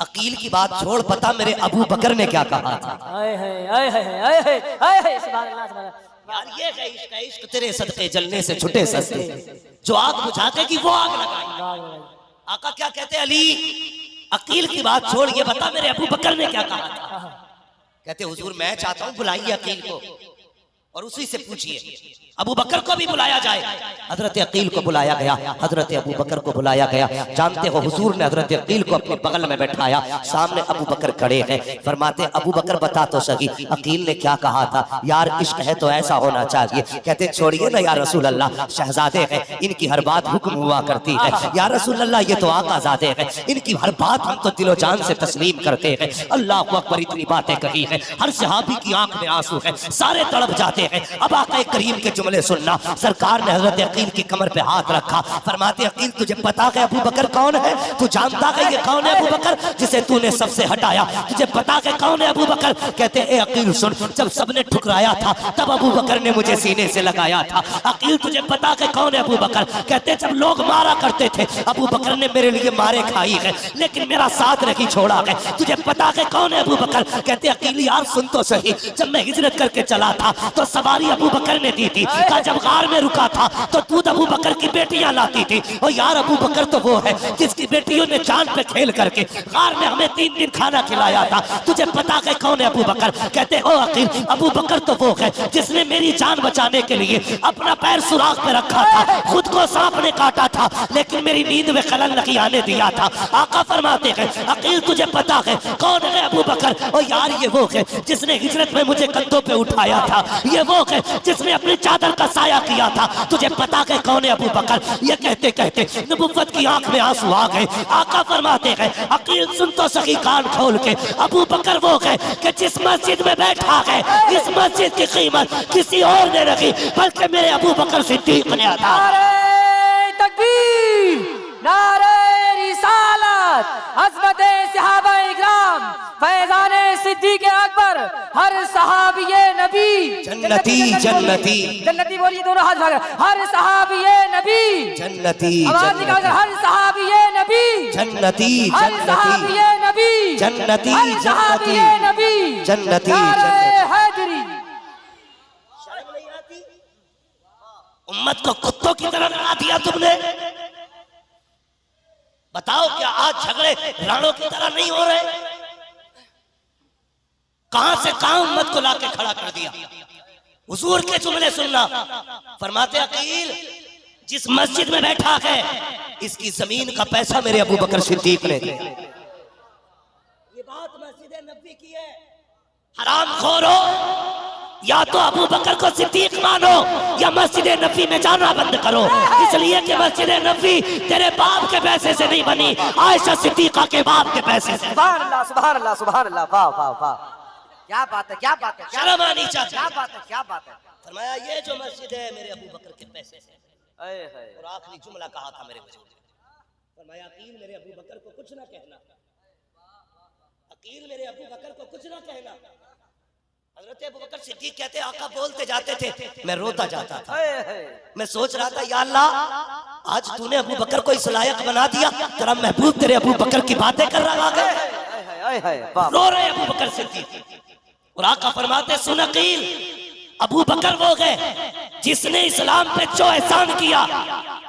अकील की बात छोड़, पता मेरे अबू बकर ने क्या कहा था? हाय हाय हाय हाय हाय हाय हाय हाय सुभान अल्लाह सुभान अल्लाह। यार ये है इश्क, इश्क तेरे सदके जलने से छुटे सस्ते, जो आग बुझाते की वो आग लगाई। आका क्या कहते अली अकील की बात छोड़, ये बता मेरे अबू बकर ने क्या कहा था? कहते हुजूर मैं चाहता हूं बुलाइए अकील को और उसी से पूछिए। अबू बकर को भी बुलाया जाए। हजरत अकील को बुलाया गया, हजरत अबू बकर को बुलाया गया। जानते हो हुजूर ने हजरत अकील को अपने बगल में बैठाया, सामने अबू बकर खड़े हैं। फरमाते अबू बकर बता तो सही अकील ने क्या कहा था? यार इश्क है तो ऐसा होना चाहिए। कहते छोड़िए ना या रसूल अल्लाह, शहजादे हैं, इनकी हर बात हुक्म हुआ करती है। या रसूल अल्लाह ये तो आकाज़ादे हैं, इनकी हर बात हम तो दिलो जान से तस्लीम करते हैं। अल्लाह अकबर इतनी बातें कही है, हर सहाबी की आंख में आंसू है, सारे तड़प जाते हैं। अब आका करीम के जुमले सुनना। सरकार ने हजरत अकील की कमर पे हाथ रखा। फरमाते अकील तुझे पता है अबू बकर कौन है? तू जानता है ये कौन है अबू बकर जिसे तूने सबसे हटाया? तुझे पता है कौन है अबू बकर? कहते ए अकील सुन, जब सबने ठुकराया था तब अबू बकर ने मुझे सीने से लगाया था। अकील तुझे पता है कौन है अबू बकर? कहते जब लोग मारा करते थे अबू बकर ने मेरे लिए मारे खाई है, लेकिन मेरा साथ नहीं छोड़ा है। तुझे पता है कौन है अबू बकर? कहते अकील यार सुन तो सही, जब मैं हिजरत करके चला था तो सवारी अबू बकर ने दी थी। जब गार में रुका था तो दूध अबू बकर की बेटियां लाती थी। और यार अबू बकर तो वो है जिसकी बेटियों ने चांद पे खेल करके गार में हमें 3 दिन खाना खिलाया था। तुझे पता है कौन है अबू बकर? कहते ओ अकील अबू बकर तो वो है जिसने मेरी जान बचाने के लिए अपना पैर सुराख पे रखा था, खुद को सांप ने काटा था लेकिन मेरी नींद में खलल नहीं आने दिया था। आका फरमाते हैं अकील तुझे पता है कौन है अबू बकर? और यार ये वो है जिसने हिजरत में मुझे कंधों पे उठाया था, ये वो है जिसने अपनी चादर का साया किया था, तुझे पता है कौन है अबू बकर? ये कहते कहते नबुव्वत की आंख में आंसू आ गए। आका फरमाते हैं अकील सुन तो सही कान खोल के, अबू बकर वो है कि जिस मस्जिद में बैठा है इस मस्जिद की कीमत किसी और ने रखी बल्कि मेरे अबू बकर सिद्दीक ने अदा। नारे तकबीर, नारे रिसालत, हज़रते सहाबा इकराम, फैज़ाने सिद्दीक़ अकबर, हर सहाबिये नबी जन्नती जन्नती जन्नती बोलिए दोनों हाथ उठाकर, हर सहाबिये नबी जन्नती आवाज निकालकर, हर सहाबिये नबी जन्नती हर जन्नती सहाबिये नबी जन्नती हर सहाबिये नबी जन्नती नारे हैदरी। उम्मत को कुत्तों की तरह बना दिया तुमने। बताओ क्या आज झगड़े राणों की तरह नहीं हो रहे? कहां से कहां उम्मत को लाके खड़ा कर दिया। हुजूर के जुमले सुनना, फरमाते अकील जिस मस्जिद में बैठा है इसकी जमीन का पैसा मेरे अबू बकर सिद्दीक ने दिया। ये बात मस्जिद नबी की है। हराम खोरो, या तो अबू बकर को सिद्दीक मानो या मस्जिद नबी में जाना बंद करो, इसलिए कि मस्जिद नबी तेरे बाप के पैसे से नहीं बनी, आयशा सिद्दीका के बाप के पैसे से। सुभान अल्लाह, सुभान अल्लाह, सुभान अल्लाह, वाह वाह वाह, क्या बात है, क्या बात है, शर्म आनी चाहिए। क्या बात है, क्या बात है। फरमाया ये जो मस्जिद है मेरे अबू बकर के पैसे से। और आखिरी जुमला कहा था मेरे बुजुर्ग ने, फरमाया अकील मेरे अबू बकर को कुछ ना कहना, अकील मेरे अबू बकर को कुछ ना कहना। हजरत अबू बकर सिद्दीक कहते आका बोलते जाते थे, मैं रोता जाता था। मैं सोच रहा था या अल्लाह आज तूने अबू बकर को इस लायक बना दिया, तेरा महबूब तेरे अबू बकर की बातें कर रहा है। रो रहे अबू बकर सिद्दीक। और आका फरमाते सुन अकील, अबू बकर वो गए जिसने इस्लाम पे जो एहसान किया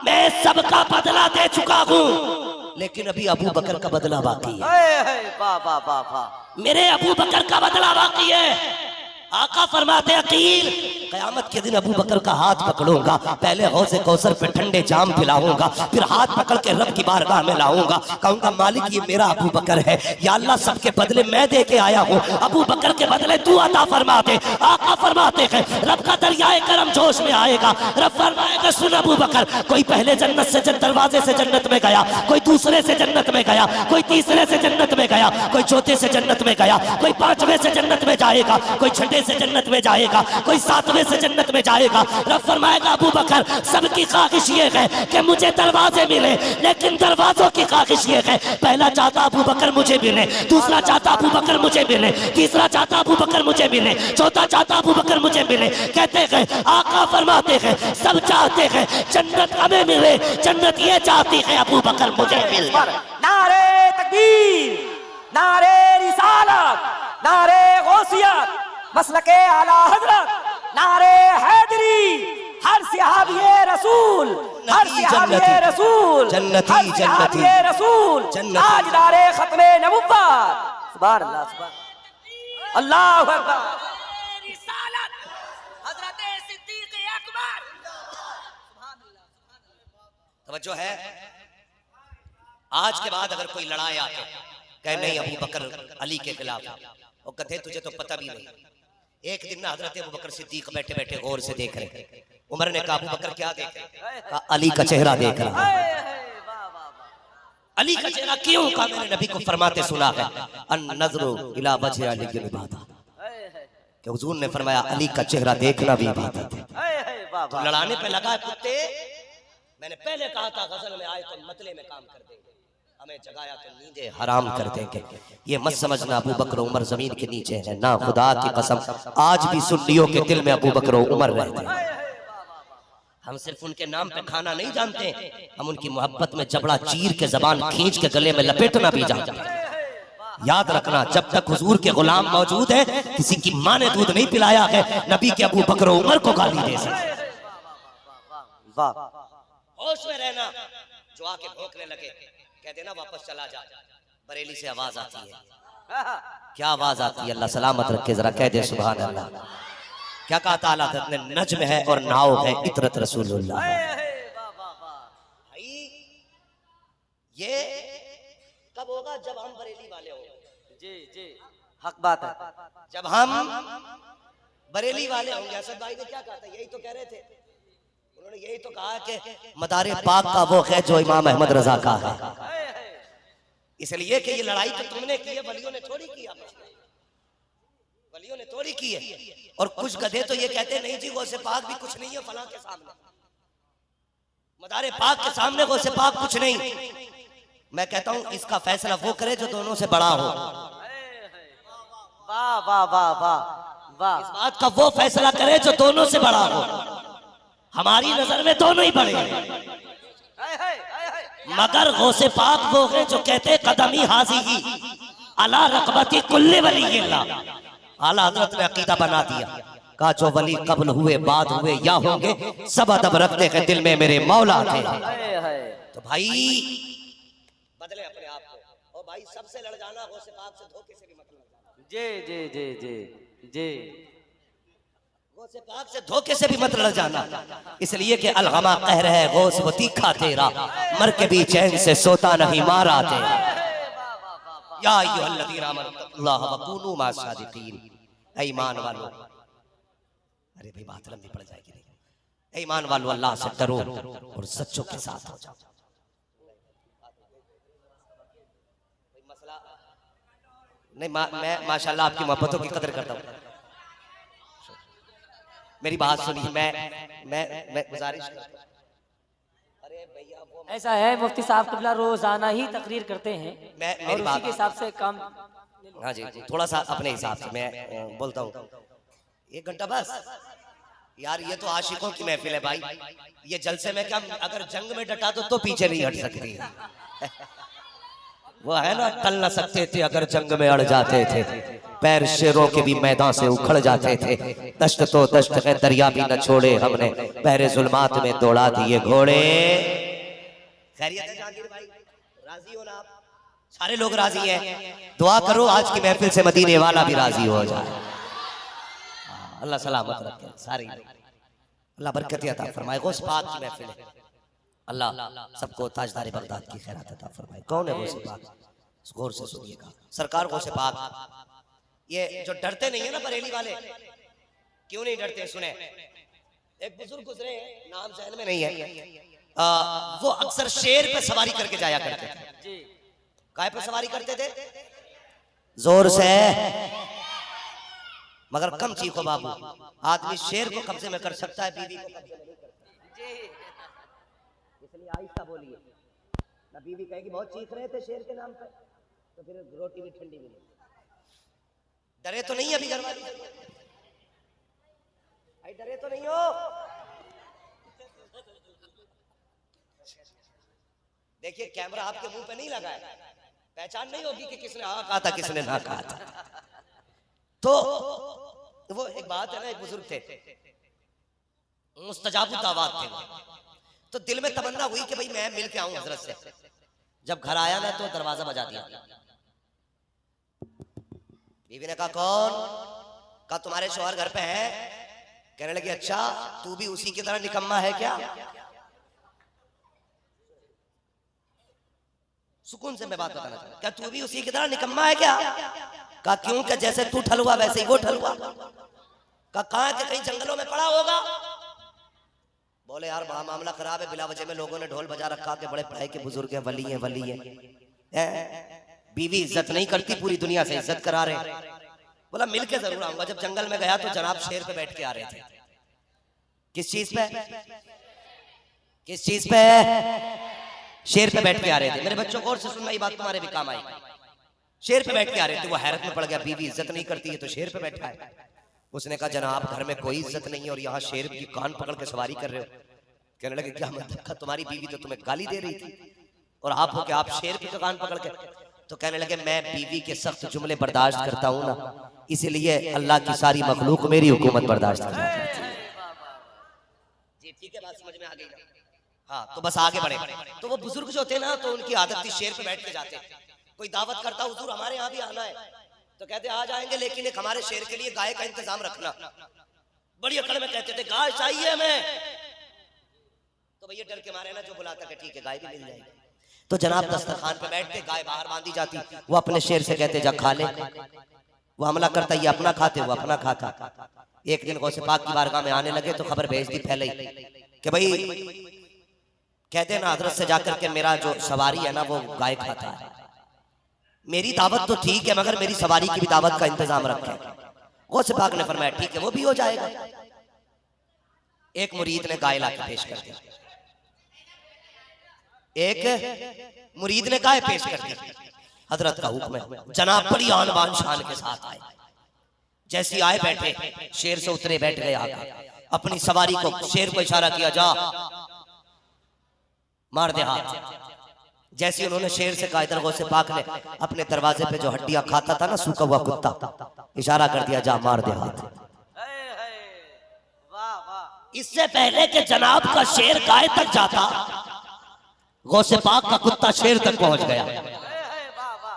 मैं सबका बदला दे चुका हूँ, लेकिन अभी अबू बकर का बदला बाकी है। मेरे अबू बकर का बदला बाकी है। आका फरमाते अकील कयामत के दिन अबू बकर का हाथ पकड़ूंगा, पहले हौज़े कौसर पे ठंडे जाम पिलाऊंगा, फिर हाथ पकड़ के रब की बारगाह में लाऊंगा, कहूंगा मालिक ये मेरा अबू बकर है, या अल्लाह सबके बदले मैं दे के आया हूँ, अबू बकर के बदले तू अता फरमा दे। आका फरमाते हैं रब का दरियाए करम जोश में आएगा। रब फरमाएगा सुन अबू बकर, कोई पहले जन्नत से दरवाजे से जन्नत में गया, कोई दूसरे से जन्नत में गया, कोई तीसरे से जन्नत में गया, कोई चौथे से जन्नत में गया, कोई पांचवें से जन्नत में जाएगा, कोई छठे से जन्नत में जाएगा, कोई सातवें से जन्नत में जाएगा। रब फरमाएगा अबू बकर सबकी ख्वाहिश ये है कि मुझे दरवाजे मिले, लेकिन दरवाजों की ख्वाहिश ये है पहला चाहता अबू बकर मुझे मिले, दूसरा चाहता अबू बकर मुझे मिले, तीसरा चाहता अबू बकर मुझे मिले, चौथा चाहता अबू बकर मुझे मिले। कहते हैं आका फरमाते हैं सब चाहते हैं जन्नत हमें मिले, जन्नत ये चाहती है अबू बकर मुझे मिले। नारे तकबीर, नारे रिसालत, नारे गौसियत, मसलके आला हजरत, नारे हैदरी, हर सहाबिये रसूल, हर सहाबिये रसूल, जन्नती जन्नती रसूल, ताजदारे खत्मे नबुव्वत। सुभान अल्लाह, सुभान अल्लाहु अकबर। रिसालत हज़रते सिद्दीक़ अकबर। तवज्जो है। आज के बाद अगर कोई लड़ाई आके कहे नहीं अबू बकर अली के खिलाफ, और कहते तुझे तो पता भी नहीं। एक दिन ना हजरत अबू बकर सिद्दीक बैठे बैठे गौर से देख रहे, उमर ने कहा अबू बकर क्या देख रहे? कहा अली का चेहरा देख रहा। अली का चेहरा क्यों? कहा मैंने नबी को फरमाते सुना है अन नज़रु इला वजह अली की इबादत, कि हुजूर ने फरमाया अली का चेहरा देखना भी इबादत है। तो लड़ाने पे लगा कुत्ते, मैंने पहले कहा था गजल में आए तो मतले में काम कर देंगे, हमें जगाया तो नींदे हराम कर देंगे। ये मत समझना अबू बकर उमर जमीन के नीचे है ना, खुदा की कसम आज भी सुन्नियों के दिल में अबू बकर उमर रहते हैं। हम सिर्फ उनके नाम पे खाना नहीं जानते, हम उनकी मोहब्बत में जबड़ा चीर के जबान खींच के गले में लपेटना भी जानते हैं। याद रखना जब तक हुजूर के गुलाम मौजूद है, किसी की माँ ने दूध नहीं पिलाया है नबी के अबू बकर उमर को गाली दे सकते। होश में रहना, जो आके भौंकने लगे कह देना वापस चला जा। बरेली से आवाज आती है, क्या आवाज आती है? अल्लाह सलामत रखे, जरा कह दे सुभान अल्लाह। क्या कहा ताला ने? नज्म है और नाव है इतरत रसूलुल्लाह। भाई ये कब होगा? जब हम बरेली वाले होंगे। जी जी, हक बात है। जब हम बरेली वाले होंगे। असद भाई ने क्या कहा था, यही तो कह रहे थे, उन्होंने यही तो कहा कि मदारे पाक का वो है जो इमाम अहमद रजा का है। इसलिए कि ये लड़ाई तो तुमने की है, वलियों ने थोड़ी की, वलियों ने थोड़ी की है। और कुछ गधे तो ये कहते नहीं जी गौसे पाक भी कुछ नहीं है फलां के सामने, मदारे पाक के सामने गौसे पाक कुछ नहीं। मैं कहता हूं इसका फैसला वो करे जो दोनों से बड़ा हो। वाह वाह वाह वाह वाह। इस बात का वो फैसला करे जो दोनों से बड़ा हो। हमारी नजर में दोनों ही बड़े हैं, मगर गौसे पाक वो है जो कहते कदमी हाजी ही अला रकबती कुल्ले वली। आला हजरत ने अकीदा बना दिया, कहा जो वली कब्ल हुए बाद हुए या होंगे सब अदब रखने के दिल में मेरे मौला थे। तो भाई बदले अपने आप को, और भाई सबसे लड़ जाना गौसे पाक से धोखे से भी मत लड़ जाना। जी जी जी जी जी। गौसे पाक से धोखे से भी मत लड़ जाना, इसलिए कि अलगमा कह रहे हैं गौस वो तीखा तेरा, मर के भी चैन से सोता नहीं मारा तेरा। या अय्युहल्लज़ीना आमनुल्लाह व कूनू मास्सादिकीन। ऐ ईमान वालों, अरे भाई बात लंबी पड़ जाएगी नहीं। ऐ ईमान वालों अल्लाह से डरो और सच्चों के साथ हो जाओ। मसला नहीं, मैं माशाल्लाह आपकी मोहब्बतों की कदर करता हूँ। मेरी बात सुनिए, मैं गुजारिश करता हूं। अरे भैया वो ऐसा है मुफ्ती साहब किबला रोजाना ही तकरीर करते हैं और उसी के हिसाब से काम। हाँ जी, थोड़ा सा अपने हिसाब से मैं बोलता हूँ। 1 घंटा बस यार, ये तो आशिकों की महफिल है भाई। ये जलसे में क्या, अगर जंग में डटा तो पीछे नहीं हट सकती है। वो है ना, टल न सकते थे अगर जंग में अड़ जाते थे, पैर शेरों के भी मैदान से उखड़ जाते थे। दश्त तो दश्त है दरिया भी न छोड़े हमने, पैरे जुल्मात में दौड़ा दिए घोड़े। खैरियत है जहांगीर भाई, राजी हो ना आप? सारे लोग राजी हैं। दुआ करो आज की महफिल से मदीने वाला भी राजी हो जाए। अल्लाह सलामत रखे सारी, अल्लाह बरकत अता फरमाए। गौस पाक की महफिल है, अल्लाह सबको ताजदार बगदाद की खैरात अता फरमाए। कौन है गौस पाक? गौर से सुनिएगा, सरकार गौस पाक। ये जो डरते नहीं है ना बरेली वाले, क्यों नहीं डरते? सुने, एक बुजुर्ग गुजरे, नाम जहन में नहीं है, वो अक्सर शेर पे सवारी करके जाया करते थे। काय पे सवारी करते थे? जोर से, मगर कम चीखो बाबू। आदमी शेर को कब्जे में कर सकता है, बीवी को कब्जे में नहीं कर सकता। इसलिए आहिस्ता बोलिए ना। बीवी कहेगी बहुत चीख रहे थे शेर के नाम पे, तो फिर रोटी भी ठंडी मिलेगी। डरे तो नहीं अभी घर वाले? डरे तो नहीं हो? देखिए कैमरा आपके मुंह पे नहीं लगा है, पहचान नहीं होगी कि किसने हाँ कहा था किसने ना कहा था। तो वो एक बात है ना, एक बुजुर्ग थे, मुस्तजाबु दावत थे। तो दिल में तमन्ना हुई कि भाई मैं मिल के आऊं हजरत से। जब घर आया ना तो दरवाजा बजा दिया। बीवी ने कहा कौन? कहा तुम्हारे शौहर घर पे है। कहने लगी अच्छा, तू भी उसी की तरह निकम्मा है क्या? सुकून से मैं बात बताना चाहता हूं, क्या तू भी उसी की तरह निकम्मा है क्या? कहा क्यों? क्या जैसे तू ठलुआ वैसे ही वो ठलुआ। कहा कहां के कहीं जंगलों में पड़ा होगा। बोले यार बड़ा मामला खराब है, बिला वजह में लोगों ने ढोल बजा रखा के बड़े पढ़ाई के बुजुर्ग हैं, वली हैं, वली हैं। बीवी इज्जत नहीं करती, पूरी दुनिया से इज्जत करा रहे। बोला मिल के जरूर आऊंगा। जब जंगल में गया तो जनाब शेर पे बैठ के आ रहे थे। किस चीज पे? किस चीज पे? शेर पे बैठ के आ रहे थे। मेरे बच्चों गौर से सुनना, ये बात तुम्हारे भी काम आई। शेर पे बैठ के आ रहे थे। वो हैरत में पड़ गया, बीवी इज्जत नहीं करती है तो शेर पे बैठा है। उसने कहा जनाब घर में कोई इज्जत नहीं है और यहाँ शेर की कान पकड़ के सवारी कर रहे हो। कहने लगे क्या मतलब? तुम्हारी बीवी तो तुम्हें गाली दे रही थी और आप हो कि आप शेर की कान पकड़ के। तो कहने लगे मैं बीवी के सख्त जुमले बर्दाश्त करता हूँ ना, इसीलिए अल्लाह की सारी मखलूक मेरी हुकूमत बर्दाश्त करती है। जी ठीक है, बात समझ में आ गई ना? हाँ तो बस आगे बढ़े। तो वो बुजुर्ग जो थे ना, तो उनकी आदत थी शेर पे बैठ के जाते। कोई दावत करता हुजूर हमारे यहाँ भी आना है, तो कहते आ जाएंगे, लेकिन एक हमारे शेर के लिए गाय का इंतजाम रखना। बड़ी अकड़ में कहते थे गाय चाहिए हमें। तो भैया डर के मारे ना जो बुलाता कि ठीक है गाय भी मिल जाएगी। तो जनाब दस्तरखान पे बैठते, गाय बाहर बांधी जाती। वो अपने शेर से कहते जा खा ले। वो हमला करता, ये अपना खाते, वो अपना खाता। एक दिन गौसे पाक की बारगाह में आने लगे तो खबर भेज दी पहले ही कि भाई कहते ना हजरत से जाकर के मेरा जो सवारी है ना वो गाय खाता है। मेरी दावत तो ठीक है मगर मेरी सवारी की भी दावत का इंतजाम रखें। गौसे पाक ने फरमाया ठीक है वो भी हो जाएगा। एक मुरीद ने गाय लाके पेश कर दिया, एक मुरीद ने गाय पेश कर दी। हजरत का हुक्म है, जनाब बड़ी आन बान शान के साथ आए। जैसी आए बैठे, शेर से उतरे बैठ गए आगे, अपनी सवारी को शेर को इशारा किया, जा मार दे हाथ। जैसे उन्होंने शेर से कहा, इधर गौसे पाक ने अपने दरवाजे पे जो हड्डियां खाता था ना सूखा हुआ कुत्ता, इशारा कर दिया, जा मार दे हाथ। इससे पहले कि जनाब का शेर गाय तक जाता, गौसे पाक का कुत्ता शेर तक पहुंच गया।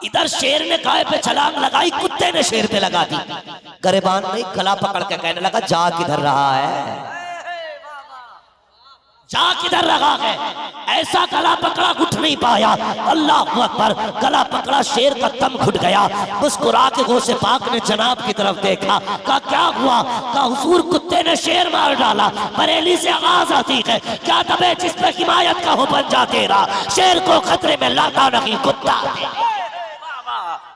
इधर शेर ने गाय पे छलांग लगाई, कुत्ते ने शेर पे लगा दी। गरेबान नहीं गला पकड़ के कहने लगा, जा किधर रहा है, जा किधर रहा है। ऐसा गला पकड़ा उठ नहीं पाया। अल्लाह अकबर, गला पकड़ा, शेर का दम घुट गया। मुस्कुरा के गौसे पाक ने जनाब की तरफ देखा, कहा क्या हुआ? कहा हुजूर कुत्ते ने शेर मार डाला। बरेली से आवाज आती है, क्या दबे जिस पे हिमायत का हो बन जा तेरा, शेर को खतरे में लाता नहीं कुत्ता।